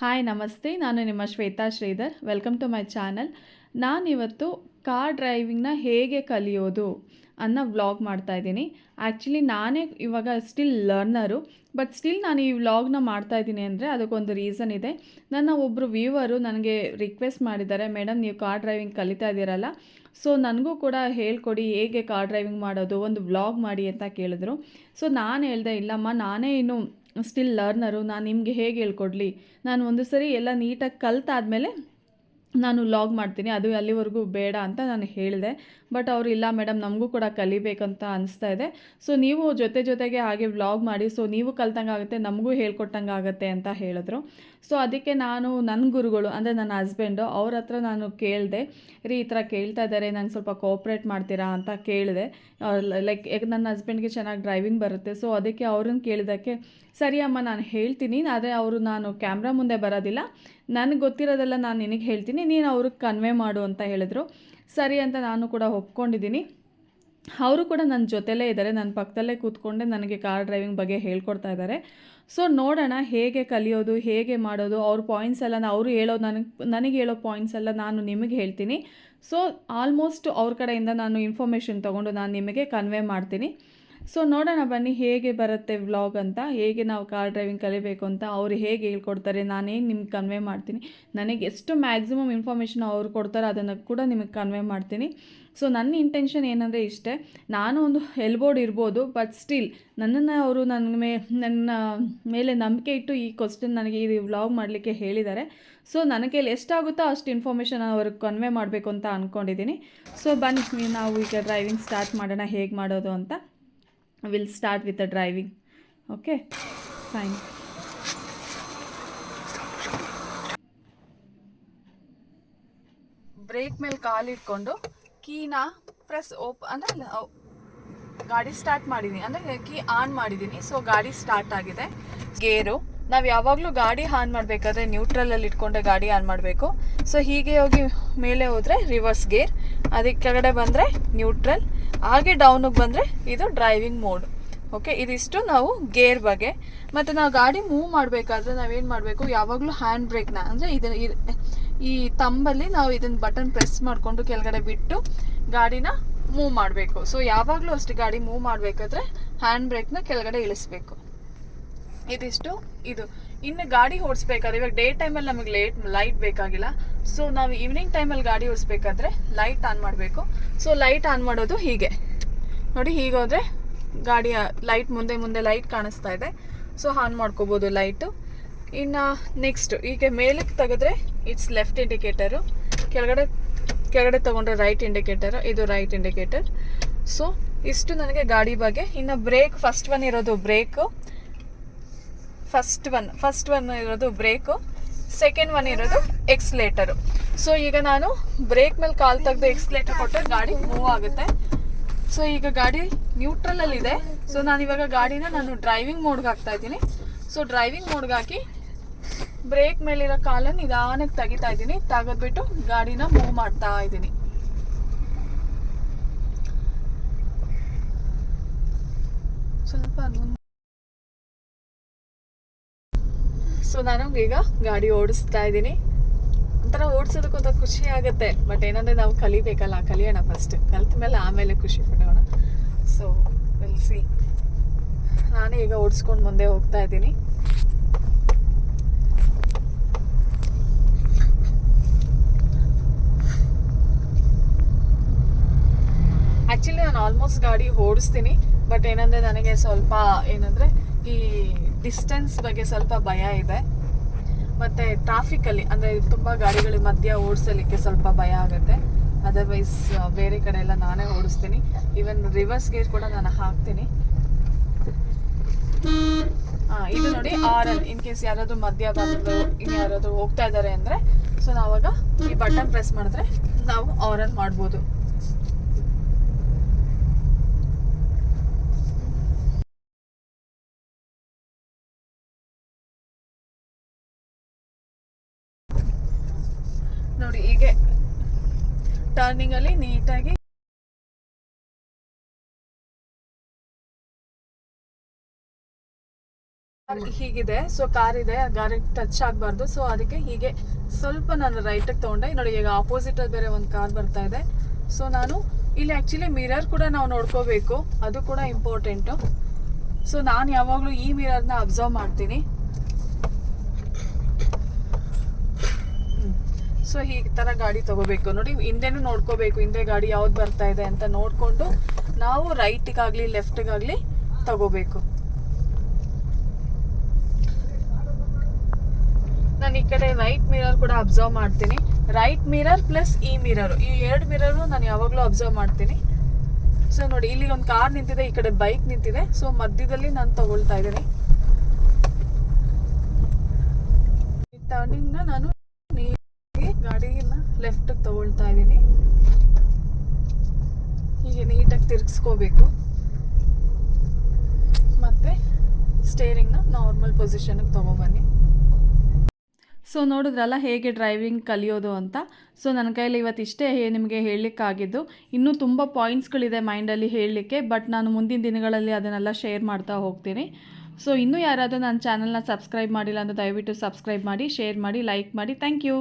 Hi ನಮಸ್ತೆ, ನಾನು ನಿಮ್ಮ Shweta Sridhar. Welcome to my channel. ನಾನಿವತ್ತು ಕಾರ್ ಡ್ರೈವಿಂಗ್ನ ಹೇಗೆ ಕಲಿಯೋದು ಅನ್ನೋ ವ್ಲಾಗ್ ಮಾಡ್ತಾಯಿದ್ದೀನಿ. ಆ್ಯಕ್ಚುಲಿ ನಾನೇ ಇವಾಗ ಸ್ಟಿಲ್ ಲರ್ನರು, ಬಟ್ ಸ್ಟಿಲ್ ನಾನು ಈ ವ್ಲಾಗ್ನ ಮಾಡ್ತಾಯಿದ್ದೀನಿ ಅಂದರೆ ಅದಕ್ಕೊಂದು ರೀಸನ್ ಇದೆ. ನನ್ನ ಒಬ್ಬರು ವ್ಯೂವರು ನನಗೆ ರಿಕ್ವೆಸ್ಟ್ ಮಾಡಿದ್ದಾರೆ, ಮೇಡಮ್ ನೀವು ಕಾರ್ ಡ್ರೈವಿಂಗ್ ಕಲಿತಾ ಇದ್ದೀರಲ್ಲ, ಸೊ ನನಗೂ ಕೂಡ ಹೇಳ್ಕೊಡಿ ಹೇಗೆ ಕಾರ್ ಡ್ರೈವಿಂಗ್ ಮಾಡೋದು, ಒಂದು ವ್ಲಾಗ್ ಮಾಡಿ ಅಂತ ಕೇಳಿದ್ರು. ಸೊ ನಾನು ಹೇಳಿದೆ, ಇಲ್ಲಮ್ಮ ನಾನೇ ಇನ್ನು ಸ್ಟಿಲ್ ಲರ್ನರು, ನಾನು ನಿಮಗೆ ಹೇಗೆ ಹೇಳ್ಕೊಡ್ಲಿ, ನಾನು ಒಂದು ಸರಿ ಎಲ್ಲ ನೀಟಾಗಿ ಕಲ್ತಾದಮೇಲೆ ನಾನು ವ್ಲಾಗ್ ಮಾಡ್ತೀನಿ, ಅದು ಅಲ್ಲಿವರೆಗೂ ಬೇಡ ಅಂತ ನಾನು ಹೇಳಿದೆ. ಬಟ್ ಅವರು ಇಲ್ಲ ಮೇಡಮ್ ನಮಗೂ ಕೂಡ ಕಲಿಬೇಕಂತ ಅನಿಸ್ತಾ ಇದೆ, ಸೊ ನೀವು ಜೊತೆಗೆ ಹಾಗೆ ವ್ಲಾಗ್ ಮಾಡಿ, ಸೊ ನೀವು ಕಲ್ತಂಗೆ ಆಗುತ್ತೆ, ನಮಗೂ ಹೇಳ್ಕೊಟ್ಟಂಗೆ ಆಗುತ್ತೆ ಅಂತ ಹೇಳಿದ್ರು. ಸೊ ಅದಕ್ಕೆ ನಾನು ನನ್ನ ಗುರುಗಳು ಅಂದರೆ ನನ್ನ ಹಸ್ಬೆಂಡು ಅವ್ರ ಹತ್ರ ನಾನು ಕೇಳಿದೆ, ರೀ ಈ ಥರ ಕೇಳ್ತಾ ಇದ್ದಾರೆ, ನಂಗೆ ಸ್ವಲ್ಪ ಕೋಪ್ರೇಟ್ ಮಾಡ್ತೀರಾ ಅಂತ ಕೇಳಿದೆ. ಲೈಕ್ ನನ್ನ ಹಸ್ಬೆಂಡ್ಗೆ ಚೆನ್ನಾಗಿ ಡ್ರೈವಿಂಗ್ ಬರುತ್ತೆ, ಸೊ ಅದಕ್ಕೆ ಅವ್ರನ್ನ ಕೇಳಿದ್ದಕ್ಕೆ ಸರಿ ಅಮ್ಮ ನಾನು ಹೇಳ್ತೀನಿ, ಆದರೆ ಅವರು ನಾನು ಕ್ಯಾಮ್ರಾ ಮುಂದೆ ಬರೋದಿಲ್ಲ, ನನಗೆ ಗೊತ್ತಿರೋದೆಲ್ಲ ನಾನು ನಿನಗೆ ಹೇಳ್ತೀನಿ, ನೀನು ಅವ್ರಿಗೆ ಕನ್ವೆ ಮಾಡು ಅಂತ ಹೇಳಿದ್ರು. ಸರಿ ಅಂತ ನಾನು ಕೂಡ ಒಪ್ಕೊಂಡಿದ್ದೀನಿ. ಅವರು ಕೂಡ ನನ್ನ ಜೊತೆಲೇ ಇದ್ದಾರೆ, ನನ್ನ ಪಕ್ಕದಲ್ಲೇ ಕೂತ್ಕೊಂಡೆ ನನಗೆ ಕಾರ್ ಡ್ರೈವಿಂಗ್ ಬಗ್ಗೆ ಹೇಳ್ಕೊಡ್ತಾ ಇದ್ದಾರೆ. ಸೊ ನೋಡೋಣ ಹೇಗೆ ಕಲಿಯೋದು, ಹೇಗೆ ಮಾಡೋದು, ಅವ್ರ ಪಾಯಿಂಟ್ಸ್ ಎಲ್ಲ ಅವರು ಹೇಳೋದು ನನಗೆ ಹೇಳೋ ಪಾಯಿಂಟ್ಸ್ ಎಲ್ಲ ನಾನು ನಿಮಗೆ ಹೇಳ್ತೀನಿ. ಸೊ ಆಲ್ಮೋಸ್ಟ್ ಅವ್ರ ಕಡೆಯಿಂದ ನಾನು ಇನ್ಫಾರ್ಮೇಷನ್ ತೊಗೊಂಡು ನಾನು ನಿಮಗೆ ಕನ್ವೆ ಮಾಡ್ತೀನಿ. ಸೊ ನೋಡೋಣ ಬನ್ನಿ ಹೇಗೆ ಬರುತ್ತೆ ವ್ಲಾಗ್ ಅಂತ, ಹೇಗೆ ನಾವು ಕಾರ್ ಡ್ರೈವಿಂಗ್ ಕಲಿಬೇಕು ಅಂತ ಅವರು ಹೇಗೆ ಹೇಳ್ಕೊಡ್ತಾರೆ, ನಾನೇನು ನಿಮ್ಗೆ ಕನ್ವೆ ಮಾಡ್ತೀನಿ, ನನಗೆ ಎಷ್ಟು ಮ್ಯಾಕ್ಸಿಮಮ್ ಇನ್ಫಾರ್ಮೇಷನ್ ಅವ್ರು ಕೊಡ್ತಾರೆ ಅದನ್ನು ಕೂಡ ನಿಮಗೆ ಕನ್ವೆ ಮಾಡ್ತೀನಿ. ಸೊ ನನ್ನ ಇಂಟೆನ್ಷನ್ ಏನಂದರೆ ಇಷ್ಟೇ, ನಾನು ಒಂದು ಎಲ್ಬೋರ್ಡ್ ಇರ್ಬೋದು, ಬಟ್ ಸ್ಟಿಲ್ ನನ್ನನ್ನು ಅವರು ನನ್ನ ಮೇಲೆ ನಂಬಿಕೆ ಇಟ್ಟು ಈ ಕ್ವಶನ್ ನನಗೆ ಈ ವ್ಲಾಗ್ ಮಾಡಲಿಕ್ಕೆ ಹೇಳಿದ್ದಾರೆ. ಸೊ ನನಗೆ ಎಷ್ಟಾಗುತ್ತೋ ಅಷ್ಟು ಇನ್ಫಾರ್ಮೇಷನ್ ಅವ್ರಿಗೆ ಕನ್ವೆ ಮಾಡಬೇಕು ಅಂತ ಅಂದ್ಕೊಂಡಿದ್ದೀನಿ. ಸೊ ಬನ್ನಿ ನಾವು ಈಗ ಡ್ರೈವಿಂಗ್ ಸ್ಟಾರ್ಟ್ ಮಾಡೋಣ, ಹೇಗೆ ಮಾಡೋದು ಅಂತ. We'll start with the driving. Okay, fine. Brake ಮೇಲೆ ಕಾಲಿಟ್ಕೊಂಡು ಕೀನ ಪ್ರೆಸ್ ಅಂದರೆ ಗಾಡಿ ಸ್ಟಾರ್ಟ್ ಮಾಡಿದ್ದೀನಿ, ಅಂದರೆ ಕೀ ಆನ್ ಮಾಡಿದ್ದೀನಿ. ಸೊ ಗಾಡಿ ಸ್ಟಾರ್ಟ್ ಆಗಿದೆ. ಗೇರು ನಾವು ಯಾವಾಗಲೂ ಗಾಡಿ ಆನ್ ಮಾಡಬೇಕಾದ್ರೆ ನ್ಯೂಟ್ರಲಲ್ಲಿ ಇಟ್ಕೊಂಡೆ ಗಾಡಿ ಆನ್ ಮಾಡಬೇಕು. ಸೊ ಹೀಗೆ ಹೋಗಿ ಮೇಲೆ ಹೋದರೆ ರಿವರ್ಸ್ ಗೇರ್, ಅದಕ್ಕೆ ಕೆಳಗಡೆ ಬಂದರೆ ನ್ಯೂಟ್ರಲ್, ಹಾಗೆ ಡೌನಿಗೆ ಬಂದರೆ ಇದು ಡ್ರೈವಿಂಗ್ ಮೋಡ್. ಓಕೆ, ಇದಿಷ್ಟು ನಾವು ಗೇರ್ ಬಗ್ಗೆ. ಮತ್ತು ನಾವು ಗಾಡಿ ಮೂವ್ ಮಾಡಬೇಕಾದ್ರೆ ನಾವೇನು ಮಾಡಬೇಕು, ಯಾವಾಗಲೂ ಹ್ಯಾಂಡ್ ಬ್ರೇಕ್ನ ಅಂದರೆ ಈ ತಂಬಲ್ಲಿ ನಾವು ಇದನ್ನು ಬಟನ್ ಪ್ರೆಸ್ ಮಾಡಿಕೊಂಡು ಕೆಳಗಡೆ ಬಿಟ್ಟು ಗಾಡಿನ ಮೂವ್ ಮಾಡಬೇಕು. ಸೊ ಯಾವಾಗಲೂ ಅಷ್ಟೇ ಗಾಡಿ ಮೂವ್ ಮಾಡಬೇಕಾದ್ರೆ ಹ್ಯಾಂಡ್ ಬ್ರೇಕ್ನ ಕೆಳಗಡೆ ಇಳಿಸ್ಬೇಕು. ಇದಿಷ್ಟು ಇದು. ಇನ್ನು ಗಾಡಿ ಓಡಿಸ್ಬೇಕಾದ್ರೆ ಇವಾಗ ಡೇ ಟೈಮಲ್ಲಿ ನಮಗೆ ಲೈಟ್ ಬೇಕಾಗಿಲ್ಲ, ಸೊ ನಾವು ಈವ್ನಿಂಗ್ ಟೈಮಲ್ಲಿ ಗಾಡಿ ಓಡಿಸ್ಬೇಕಾದ್ರೆ ಲೈಟ್ ಆನ್ ಮಾಡಬೇಕು. ಸೊ ಲೈಟ್ ಆನ್ ಮಾಡೋದು ಹೀಗೆ ನೋಡಿ, ಹೀಗೆ ಹೋದರೆ ಗಾಡಿಯ ಲೈಟ್ ಮುಂದೆ ಲೈಟ್ ಕಾಣಿಸ್ತಾ ಇದೆ. ಸೊ ಆನ್ ಮಾಡ್ಕೋಬೋದು ಲೈಟು. ಇನ್ನು ನೆಕ್ಸ್ಟ್ ಈಗ ಮೇಲಕ್ಕೆ ತೆಗೆದ್ರೆ ಇಟ್ಸ್ ಲೆಫ್ಟ್ ಇಂಡಿಕೇಟರು, ಕೆಳಗಡೆ ತೊಗೊಂಡ್ರೆ ರೈಟ್ ಇಂಡಿಕೇಟರು, ಇದು ರೈಟ್ ಇಂಡಿಕೇಟರ್. ಸೊ ಇಷ್ಟು ನನಗೆ ಗಾಡಿ ಬಗ್ಗೆ. ಇನ್ನು ಬ್ರೇಕ್ ಫಸ್ಟ್ ಒನ್ ಇರೋದು ಬ್ರೇಕು, ಫಸ್ಟ್ ಒನ್ ಇರೋದು ಬ್ರೇಕು, ಸೆಕೆಂಡ್ ಒನ್ ಇರೋದು ಎಕ್ಸ್ಲೇಟರು. ಸೊ ಈಗ ನಾನು ಬ್ರೇಕ್ ಮೇಲೆ ಕಾಲು ತೆಗೆದು ಎಕ್ಸ್ಲೇಟರ್ ಕೊಟ್ಟರೆ ಗಾಡಿ ಮೂವ್ ಆಗುತ್ತೆ. ಸೊ ಈಗ ಗಾಡಿ ನ್ಯೂಟ್ರಲಲ್ಲಿದೆ. ಸೊ ನಾನಿವಾಗ ಗಾಡಿನ ಡ್ರೈವಿಂಗ್ ಮೋಡ್ಗೆ ಹಾಕ್ತಾ ಇದ್ದೀನಿ. ಸೊ ಡ್ರೈವಿಂಗ್ ಮೋಡ್ಗೆ ಹಾಕಿ ಬ್ರೇಕ್ ಮೇಲಿರೋ ಕಾಲನ್ನು ನಿಧಾನಕ್ಕೆ ತೆಗಿತಾ ಇದ್ದೀನಿ, ತೆಗೆದ್ಬಿಟ್ಟು ಗಾಡಿನ ಮೂವ್ ಮಾಡ್ತಾ ಇದ್ದೀನಿ. ಸ್ವಲ್ಪ ಸೊ ನಾನು ಈಗ ಗಾಡಿ ಓಡಿಸ್ತಾ ಇದ್ದೀನಿ. ಒಂಥರ ಓಡಿಸೋದಕ್ಕೊಂಥ ಖುಷಿ ಆಗುತ್ತೆ, ಬಟ್ ಏನಂದರೆ ನಾವು ಕಲಿಬೇಕಲ್ಲ, ಕಲಿಯೋಣ ಫಸ್ಟ್, ಕಲಿತ ಮೇಲೆ ಆಮೇಲೆ ಖುಷಿ ಪಡೋಣ. So will see. ನಾನೇ ಈಗ ಓಡಿಸ್ಕೊಂಡು ಮುಂದೆ ಹೋಗ್ತಾ ಇದ್ದೀನಿ. ಆ್ಯಕ್ಚುಲಿ ನಾನು ಆಲ್ಮೋಸ್ಟ್ ಗಾಡಿ ಓಡಿಸ್ತೀನಿ, ಬಟ್ ಏನಂದರೆ ನನಗೆ ಸ್ವಲ್ಪ ಏನಂದರೆ ಈ ಡಿಸ್ಟೆನ್ಸ್ ಬಗ್ಗೆ ಸ್ವಲ್ಪ ಭಯ ಇದೆ, ಮತ್ತು ಟ್ರಾಫಿಕಲ್ಲಿ ಅಂದರೆ ತುಂಬ ಗಾಡಿಗಳ ಮಧ್ಯ ಓಡಿಸಲಿಕ್ಕೆ ಸ್ವಲ್ಪ ಭಯ ಆಗುತ್ತೆ. ಅದರ್ವೈಸ್ ಬೇರೆ ಕಡೆ ಎಲ್ಲ ನಾನೇ ಓಡಿಸ್ತೀನಿ. ಈವನ್ ರಿವರ್ಸ್ ಗೇರ್ ಕೂಡ ನಾನು ಹಾಕ್ತೀನಿ. ಇದು ನೋಡಿ ಆರನ್, ಇನ್ ಕೇಸ್ ಯಾರಾದರೂ ಮಧ್ಯ ಬಂದು ಇನ್ನು ಯಾರಾದರೂ ಹೋಗ್ತಾ ಇದ್ದಾರೆ ಅಂದರೆ, ಸೊ ನಾವಾಗ ಈ ಬಟನ್ ಪ್ರೆಸ್ ಮಾಡಿದ್ರೆ ನಾವು ಆರನ್ ಮಾಡ್ಬೋದು. ನೋಡಿ ಹೀಗೆ ಟರ್ನಿಂಗಲ್ಲಿ ನೀಟಾಗಿ ಹೀಗಿದೆ. ಸೊ ಕಾರ್ ಇದೆ, ಗಾರಿಗೆ ಟಚ್ ಆಗಬಾರ್ದು. ಸೊ ಅದಕ್ಕೆ ಹೀಗೆ ಸ್ವಲ್ಪ ನಾನು ರೈಟಿಗೆ ತೊಗೊಂಡೆ. ನೋಡಿ ಈಗ ಆಪೋಸಿಟಲ್ಲಿ ಬೇರೆ ಒಂದು ಕಾರ್ ಬರ್ತಾ ಇದೆ. ಸೊ ನಾನು ಇಲ್ಲಿ ಆ್ಯಕ್ಚುಲಿ ಮಿರರ್ ಕೂಡ ನಾವು ನೋಡ್ಕೋಬೇಕು, ಅದು ಕೂಡ ಇಂಪಾರ್ಟೆಂಟು. ಸೊ ನಾನು ಯಾವಾಗಲೂ ಈ ಮಿರರ್ನ ಅಬ್ಸರ್ವ್ ಮಾಡ್ತೀನಿ. ಸೊ ಈ ಥರ ಗಾಡಿ ತಗೋಬೇಕು. ನೋಡಿ ಹಿಂದೆನೂ ನೋಡ್ಕೋಬೇಕು, ಹಿಂದೆ ಗಾಡಿ ಯಾವ್ದು ಬರ್ತಾ ಇದೆ ಅಂತ ನೋಡಿಕೊಂಡು ನಾವು ರೈಟಿಗಾಗಲಿ ಲೆಫ್ಟಿಗಾಗಲಿ ತಗೋಬೇಕು. ನಾನು ಈ ಕಡೆ ರೈಟ್ ಮಿರರ್ ಕೂಡ ಅಬ್ಸರ್ವ್ ಮಾಡ್ತೀನಿ. ರೈಟ್ ಮಿರರ್ ಪ್ಲಸ್ ಈ ಮಿರರು, ಈ ಎರಡು ಮಿರರು ನಾನು ಯಾವಾಗಲೂ ಅಬ್ಸರ್ವ್ ಮಾಡ್ತೀನಿ. ಸೊ ನೋಡಿ ಇಲ್ಲಿ ಒಂದು ಕಾರ್ ನಿಂತಿದೆ, ಈ ಕಡೆ ಬೈಕ್ ನಿಂತಿದೆ. ಸೊ ಮಧ್ಯದಲ್ಲಿ ನಾನು ತಗೊಳ್ತಾ ಇದ್ದೀನಿ. ಈ ಟರ್ನಿಂಗ್ನ ನಾನು ಗಾಡಿನ ಲೆಫ್ಟಿಗೆ ತಗೊಳ್ತಾ ಇದ್ದೀನಿ. ಹೀಗೆ ನೀಟಾಗಿ ತಿರ್ಗಿಸ್ಕೋಬೇಕು. ಮತ್ತು ಸ್ಟೇರಿಂಗ್ನ ನಾರ್ಮಲ್ ಪೊಸಿಷನ್ಗೆ ತೊಗೊಬನ್ನಿ. ಸೊ ನೋಡಿದ್ರಲ್ಲ ಹೇಗೆ ಡ್ರೈವಿಂಗ್ ಕಲಿಯೋದು ಅಂತ. ಸೊ ನನ್ನ ಕೈಲಿ ಇವತ್ತಿಷ್ಟೇ ನಿಮಗೆ ಹೇಳಲಿಕ್ಕಾಗಿದ್ದು. ಇನ್ನೂ ತುಂಬ ಪಾಯಿಂಟ್ಸ್ಗಳಿದೆ ಮೈಂಡಲ್ಲಿ ಹೇಳಲಿಕ್ಕೆ, ಬಟ್ ನಾನು ಮುಂದಿನ ದಿನಗಳಲ್ಲಿ ಅದನ್ನೆಲ್ಲ ಶೇರ್ ಮಾಡ್ತಾ ಹೋಗ್ತೀನಿ. ಸೊ ಇನ್ನೂ ಯಾರಾದರೂ ನನ್ನ ಚಾನಲ್ನ ಸಬ್ಸ್ಕ್ರೈಬ್ ಮಾಡಿಲ್ಲ ಅಂದರೆ ದಯವಿಟ್ಟು ಸಬ್ಸ್ಕ್ರೈಬ್ ಮಾಡಿ, ಶೇರ್ ಮಾಡಿ, ಲೈಕ್ ಮಾಡಿ. Thank you.